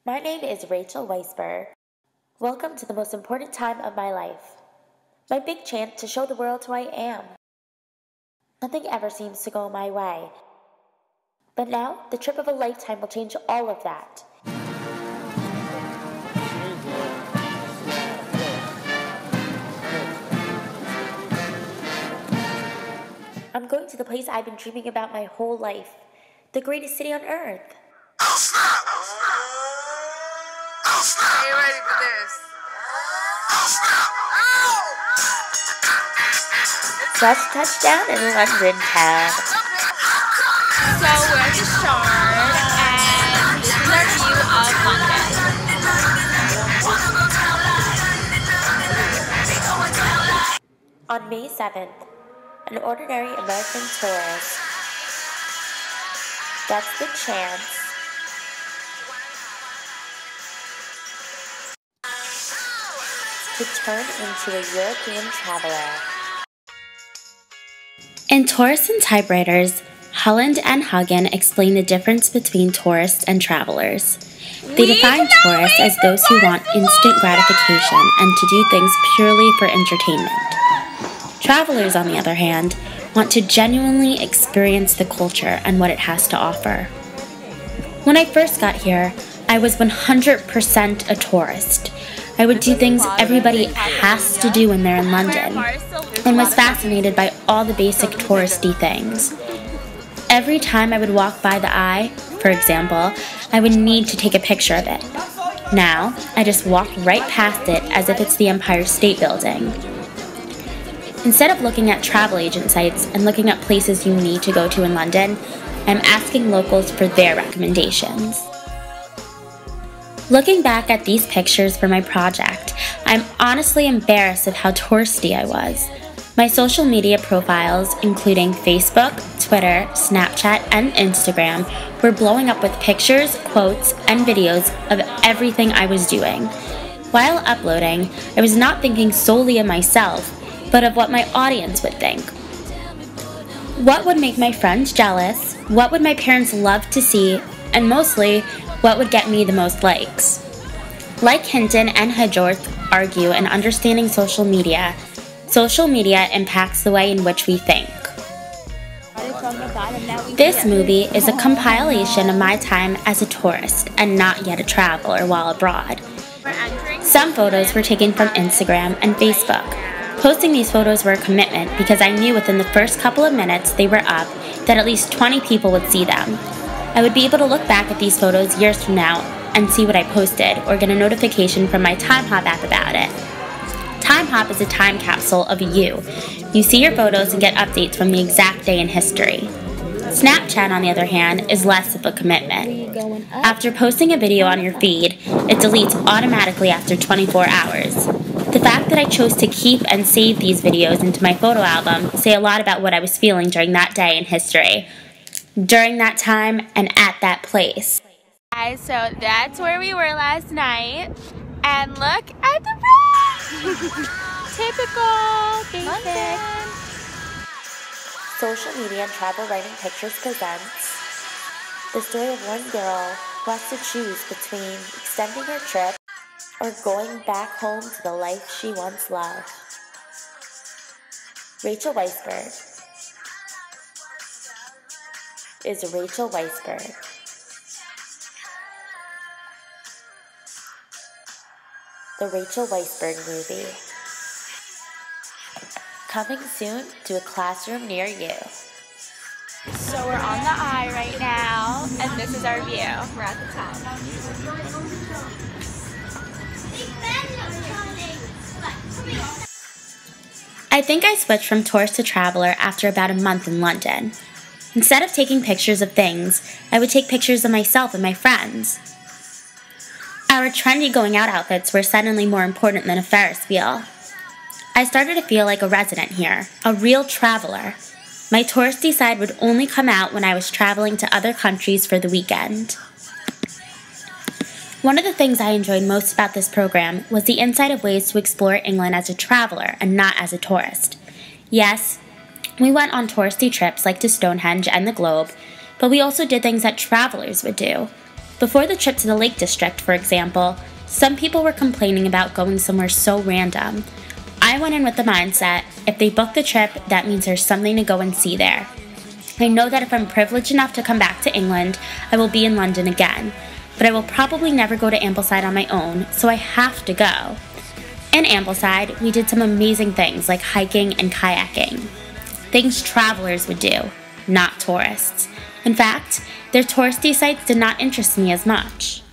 My name is Rachel Weisberg. Welcome to the most important time of my life. My big chance to show the world who I am. Nothing ever seems to go my way. But now, the trip of a lifetime will change all of that. I'm going to the place I've been dreaming about my whole life. The greatest city on earth. Are you ready for this? Just touchdown in London town. So we're at the Shard, and this is our view of London. On May 7th, an ordinary American tourist gets the chance to turn into a European traveler. In Tourists and Typewriters, Holland and Hagen explain the difference between tourists and travelers. They define tourists as those who want instant gratification and to do things purely for entertainment. Travelers, on the other hand, want to genuinely experience the culture and what it has to offer. When I first got here, I was 100% a tourist. I would do things everybody has to do when they're in London, and was fascinated by all the basic touristy things. Every time I would walk by the Eye, for example, I would need to take a picture of it. Now, I just walk right past it as if it's the Empire State Building. Instead of looking at travel agent sites and looking at places you need to go to in London, I'm asking locals for their recommendations. Looking back at these pictures for my project, I'm honestly embarrassed of how touristy I was. My social media profiles, including Facebook, Twitter, Snapchat, and Instagram, were blowing up with pictures, quotes, and videos of everything I was doing. While uploading, I was not thinking solely of myself, but of what my audience would think. What would make my friends jealous? What would my parents love to see? And mostly, what would get me the most likes? Like Hinton and Hedgeworth argue in Understanding Social Media impacts the way in which we think. This movie is a compilation of my time as a tourist and not yet a traveler while abroad. Some photos were taken from Instagram and Facebook. Posting these photos were a commitment because I knew within the first couple of minutes they were up that at least 20 people would see them. I would be able to look back at these photos years from now and see what I posted or get a notification from my Timehop app about it. Timehop is a time capsule of you. You see your photos and get updates from the exact day in history. Snapchat, on the other hand, is less of a commitment. After posting a video on your feed, it deletes automatically after 24 hours. The fact that I chose to keep and save these videos into my photo album say a lot about what I was feeling during that day in history, during that time, and at that place. Guys, so that's where we were last night, and look at the rain! Typical, basic. Social Media and Travel Writing Pictures presents the story of one girl who has to choose between extending her trip or going back home to the life she once loved. Rachel Weisberg is Rachel Weisberg. The Rachel Weisberg Movie. Coming soon to a classroom near you. So we're on the Eye right now, and this is our view. We're at the top. I think I switched from tourist to traveler after about a month in London. Instead of taking pictures of things, I would take pictures of myself and my friends. Our trendy going out outfits were suddenly more important than a Ferris wheel. I started to feel like a resident here, a real traveler. My touristy side would only come out when I was traveling to other countries for the weekend. One of the things I enjoyed most about this program was the insight of ways to explore England as a traveler and not as a tourist. Yes, we went on touristy trips like to Stonehenge and the Globe, but we also did things that travelers would do. Before the trip to the Lake District, for example, some people were complaining about going somewhere so random. I went in with the mindset, if they book the trip, that means there's something to go and see there. I know that if I'm privileged enough to come back to England, I will be in London again, but I will probably never go to Ambleside on my own, so I have to go. In Ambleside, we did some amazing things like hiking and kayaking. Things travelers would do, not tourists. In fact, their touristy sites did not interest me as much.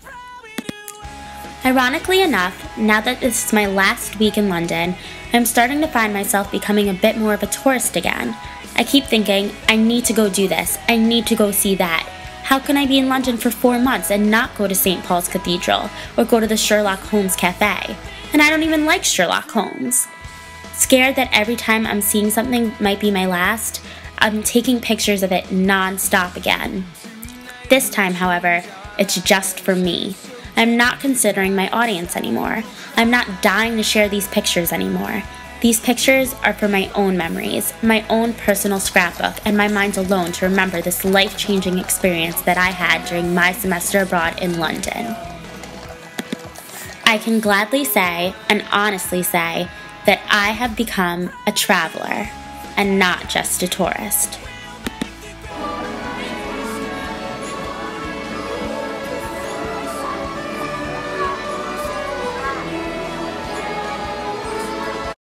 Ironically enough, now that this is my last week in London, I'm starting to find myself becoming a bit more of a tourist again. I keep thinking, I need to go do this, I need to go see that. How can I be in London for 4 months and not go to St. Paul's Cathedral or go to the Sherlock Holmes Cafe? And I don't even like Sherlock Holmes. Scared that every time I'm seeing something might be my last, I'm taking pictures of it non-stop again. This time, however, it's just for me. I'm not considering my audience anymore. I'm not dying to share these pictures anymore. These pictures are for my own memories, my own personal scrapbook, and my mind alone to remember this life-changing experience that I had during my semester abroad in London. I can gladly say, and honestly say, that I have become a traveler and not just a tourist.